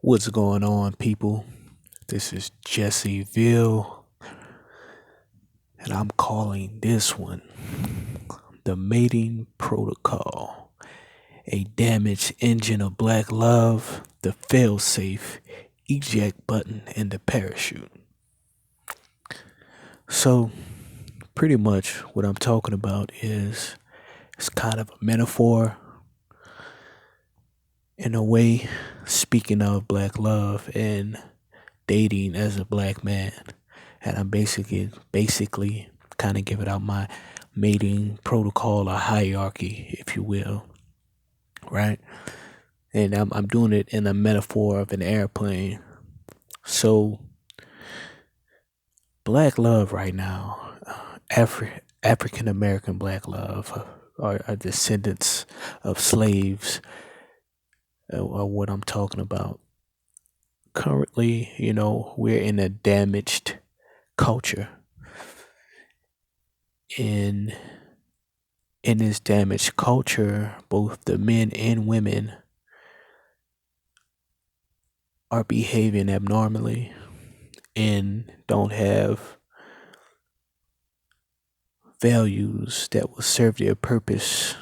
What's going on, people? This is Jesse Ville, and I'm calling this one the Mating Protocol, a damaged engine of black love, the fail-safe eject button, and the parachute. So, pretty much what I'm talking about is it's kind of a metaphor in a way, speaking of black love and dating as a black man. And I'm basically kind of giving out my mating protocol or hierarchy, if you will, right? And I'm doing it in a metaphor of an airplane. So, black love right now, African American black love, are descendants of slaves, are what I'm talking about. Currently, we're in a damaged culture. In this damaged culture, both the men and women are behaving abnormally and don't have values that will serve their purpose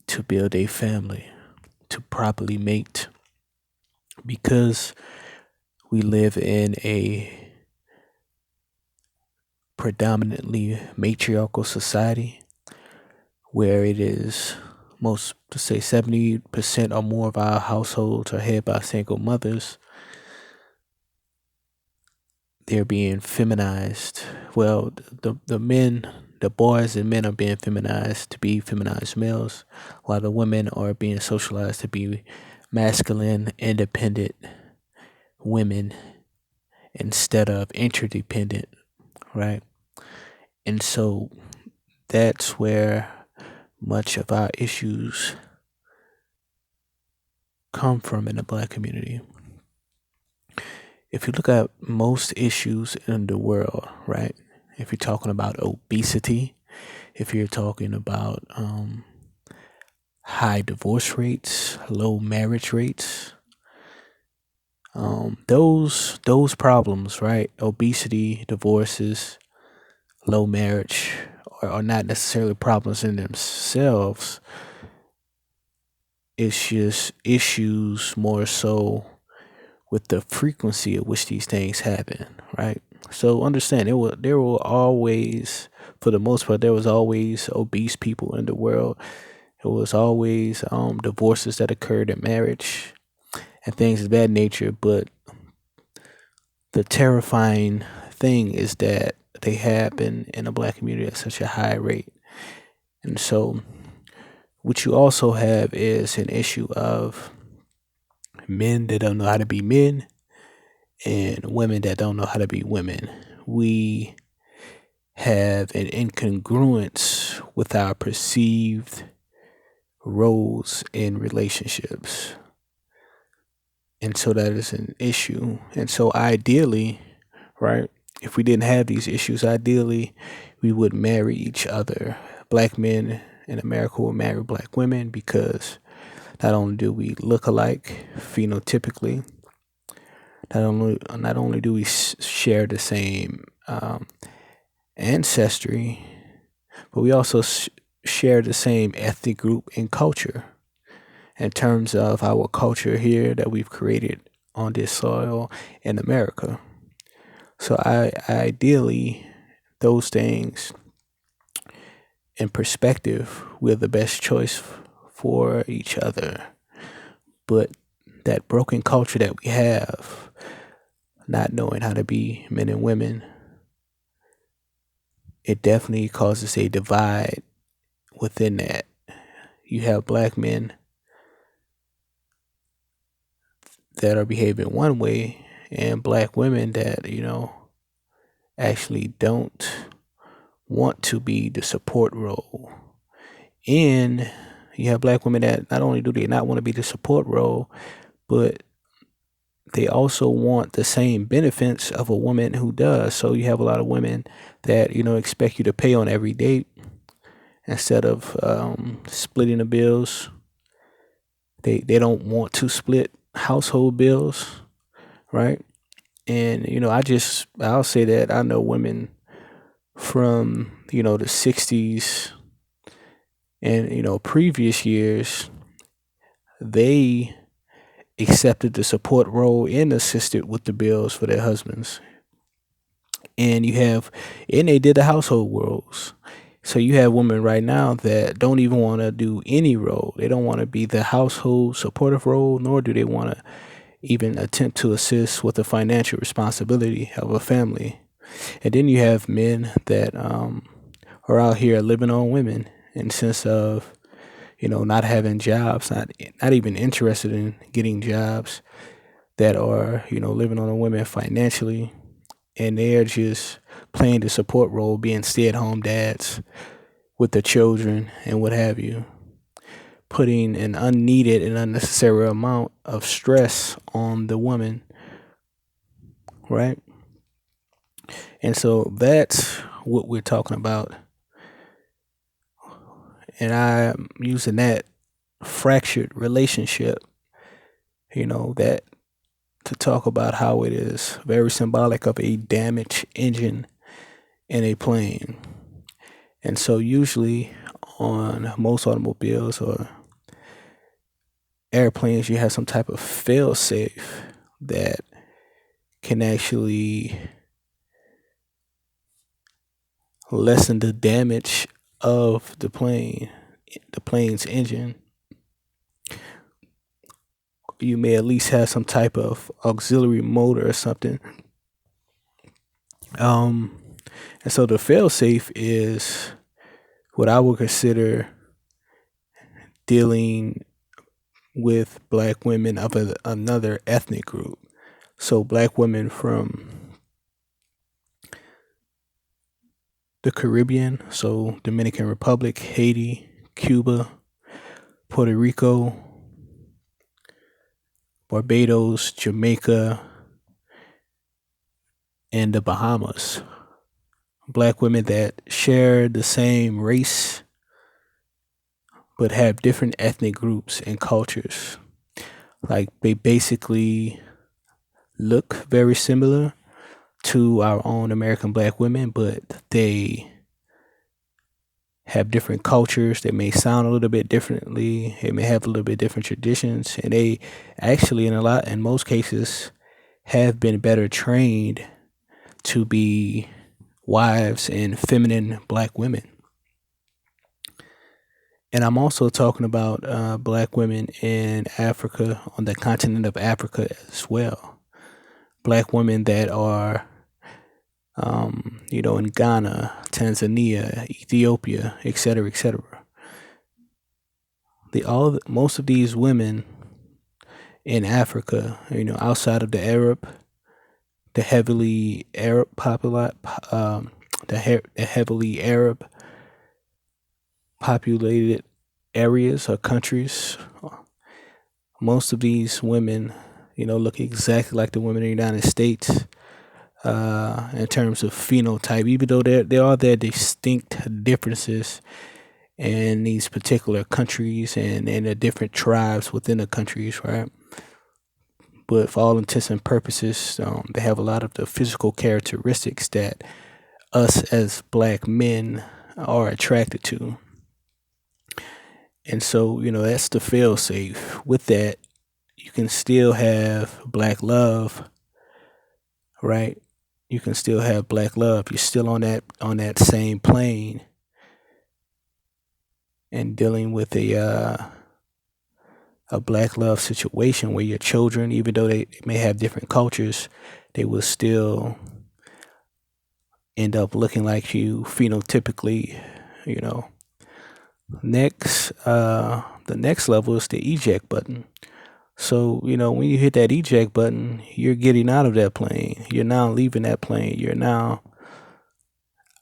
to build a family, to properly mate, because we live in a predominantly matriarchal society where it is most, to say 70% or more of our households are headed by single mothers. They're being feminized. Well, the boys and men are being feminized to be feminized males, while the women are being socialized to be masculine, independent women instead of interdependent, right? And so that's where much of our issues come from in the black community. If you look at most issues in the world, right? If you're talking about obesity, if you're talking about high divorce rates, low marriage rates, those problems, right? Obesity, divorces, low marriage are not necessarily problems in themselves. It's just issues more so with the frequency at which these things happen, right? So understand there will always, for the most part, there was always obese people in the world. There was always divorces that occurred in marriage and things of that nature. But the terrifying thing is that they happen in the black community at such a high rate. And so what you also have is an issue of men that don't know how to be men and women that don't know how to be women. We have an incongruence with our perceived roles in relationships. And so that is an issue. And so ideally, right, if we didn't have these issues, ideally we would marry each other. Black men in America will marry black women because not only do we look alike phenotypically, not only do we share the same ancestry, but we also share the same ethnic group and culture in terms of our culture here that we've created on this soil in America. So ideally, those things in perspective, we're the best choice for each other. But that broken culture that we have, not knowing how to be men and women, it definitely causes a divide within that. You have black men that are behaving one way and black women that, actually don't want to be the support role. And you have black women that not only do they not want to be the support role, but they also want the same benefits of a woman who does. So you have a lot of women that, expect you to pay on every date instead of splitting the bills. They don't want to split household bills, right? And I'll say that I know women from the 60s and previous years. They accepted the support role and assisted with the bills for their husbands. And they did the household roles. So you have women right now that don't even want to do any role. They don't want to be the household supportive role, nor do they want to even attempt to assist with the financial responsibility of a family. And then you have men that are out here living on women in the sense of not having jobs, not even interested in getting jobs, that are living on a women financially, and they're just playing the support role, being stay-at-home dads with the children and what have you, putting an unneeded and unnecessary amount of stress on the woman, right? And so that's what we're talking about. And I'm using that fractured relationship, that to talk about how it is very symbolic of a damaged engine in a plane. And so usually on most automobiles or airplanes, you have some type of fail safe that can actually lessen the damage of the plane's engine. You may at least have some type of auxiliary motor or something. And so the fail safe is what I would consider dealing with black women of another ethnic group. So black women from the Caribbean, so Dominican Republic, Haiti, Cuba, Puerto Rico, Barbados, Jamaica, and the Bahamas. Black women that share the same race but have different ethnic groups and cultures. Like they basically look very similar to our own American black women, but they have different cultures. They may sound a little bit differently. They may have a little bit different traditions, and they actually, in most cases, have been better trained to be wives and feminine black women. And I'm also talking about black women in Africa, on the continent of Africa as well. Black women that are, in Ghana, Tanzania, Ethiopia, etc., etc. Most of these women in Africa, outside of the heavily Arab the heavily Arab populated areas or countries, most of these women, look exactly like the women in the United States in terms of phenotype, even though there are their distinct differences in these particular countries and the different tribes within the countries, right? But for all intents and purposes, they have a lot of the physical characteristics that us as black men are attracted to. And so, that's the fail safe. With that, you can still have black love, right? You can still have black love. You're still on that same plane and dealing with a black love situation where your children, even though they may have different cultures, they will still end up looking like you phenotypically, you know. Next, the next level is the eject button. So, when you hit that eject button, you're getting out of that plane. You're now leaving that plane. You're now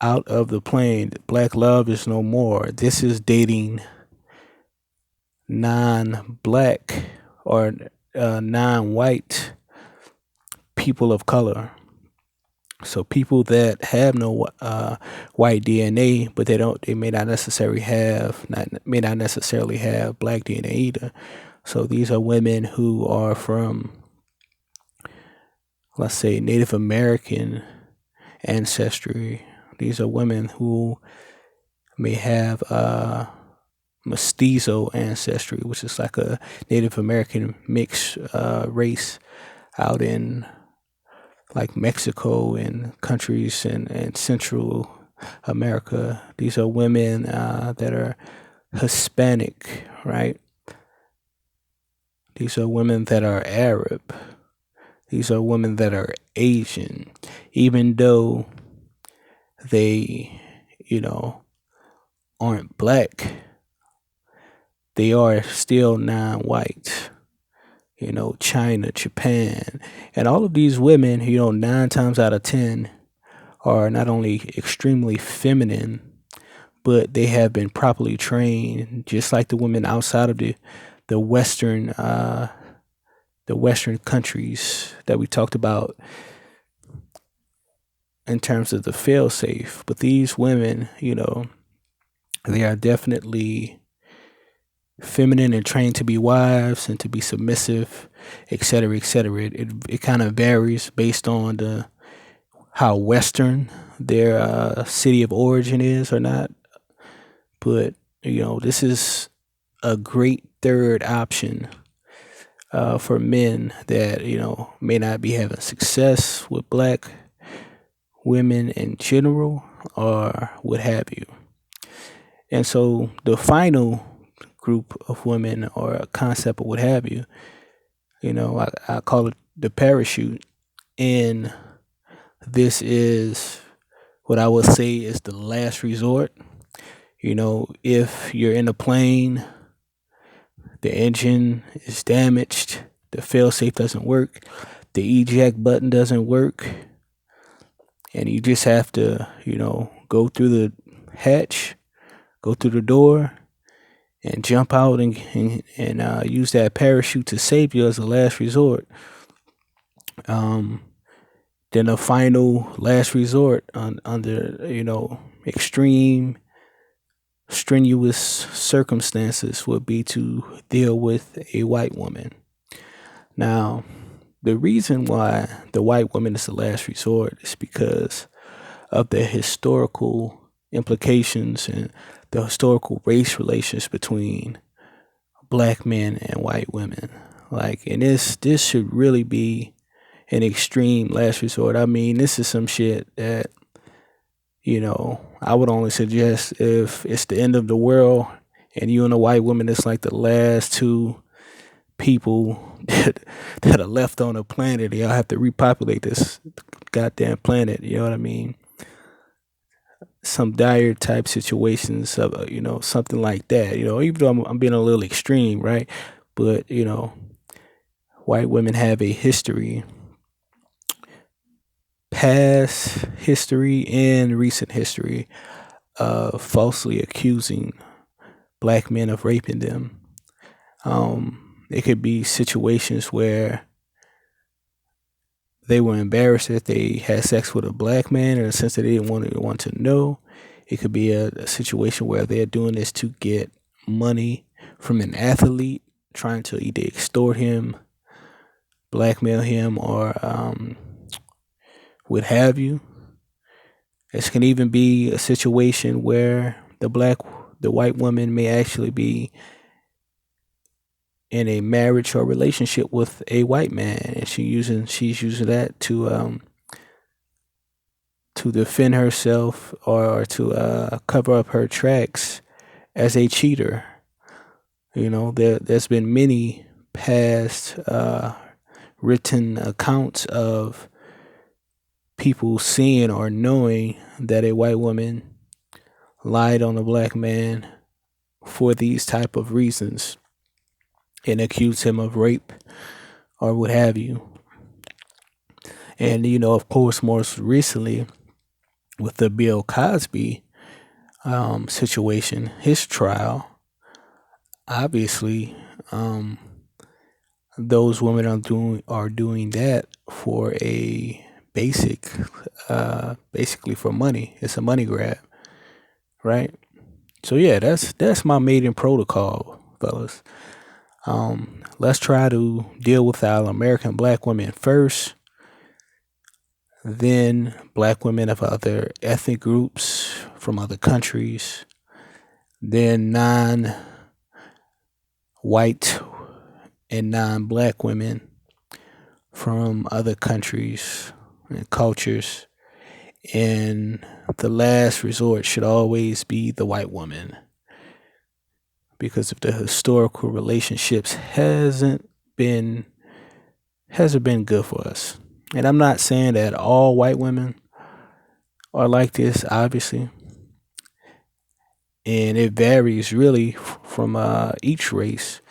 out of the plane. Black love is no more. This is dating non-black or non-white people of color. So people that have no white DNA, but they may not necessarily have black DNA either. So these are women who are from, let's say, Native American ancestry. These are women who may have mestizo ancestry, which is like a Native American mixed race out in like Mexico and countries in Central America. These are women that are Hispanic, right? These are women that are Arab. These are women that are Asian, even though they, you know, aren't black, they are still non-white. China, Japan, and all of these women, 9 times out of 10 are not only extremely feminine, but they have been properly trained, just like the women outside of the Western the Western countries that we talked about in terms of the fail safe. But these women, they are definitely feminine and trained to be wives and to be submissive, et cetera, et cetera. It kind of varies based on how Western their city of origin is or not. But this is a great third option for men that may not be having success with black women in general or what have you. And so the final group of women or a concept or what have you, I call it the parachute. And this is what I would say is the last resort. If you're in a plane, the engine is damaged, the failsafe doesn't work, the eject button doesn't work, and you just have to, go through the hatch, go through the door, and jump out and use that parachute to save you as a last resort. Then a final last resort under extreme strenuous circumstances would be to deal with a white woman. Now, the reason why the white woman is the last resort is because of the historical implications and the historical race relations between black men and white women. And this should really be an extreme last resort. I mean, this is some shit that I would only suggest if it's the end of the world and you and a white woman is like the last two people that are left on the planet. Y'all have to repopulate this goddamn planet. You know what I mean? Some dire type situations of something like that. Even though I'm being a little extreme, right? But white women have a history, past history and recent history of falsely accusing black men of raping them. It could be situations where they were embarrassed that they had sex with a black man in a sense that they didn't want to know. It could be a situation where they're doing this to get money from an athlete, trying to either extort him, blackmail him, or what have you. This can even be a situation where the white woman may actually be in a marriage or relationship with a white man, and she's using that to defend herself or to cover up her tracks as a cheater. There's been many past written accounts of people seeing or knowing that a white woman lied on a black man for these type of reasons and accused him of rape or what have you. And of course, most recently with the Bill Cosby situation, his trial, obviously those women are doing that for a basically for money. It's a money grab, right? So yeah, that's my maiden protocol, fellas. Let's try to deal with our American black women first, then black women of other ethnic groups from other countries, then non-white and non-black women from other countries and cultures. And the last resort should always be the white woman. Because if the historical relationships hasn't been good for us. And I'm not saying that all white women are like this, obviously. And it varies really from each race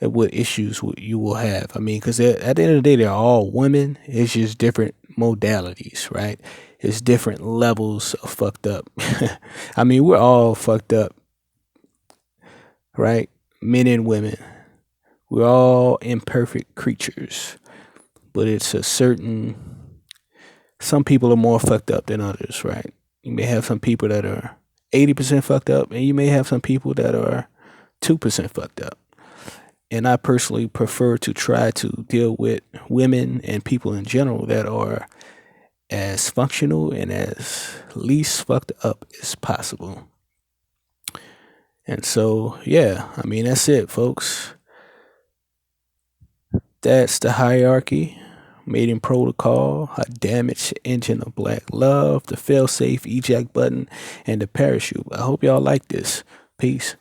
and what issues you will have. I mean, because at the end of the day, they're all women. It's just different modalities, right? It's different levels of fucked up. I mean, we're all fucked up, right? Men and women. We're all imperfect creatures. But it's some people are more fucked up than others, right? You may have some people that are 80% fucked up, and you may have some people that are 2% fucked up. And I personally prefer to try to deal with women and people in general that are as functional and as least fucked up as possible. And so, yeah, I mean, that's it, folks. That's the hierarchy, mating protocol, a damaged engine of black love, the fail-safe eject button, and the parachute. I hope y'all like this. Peace.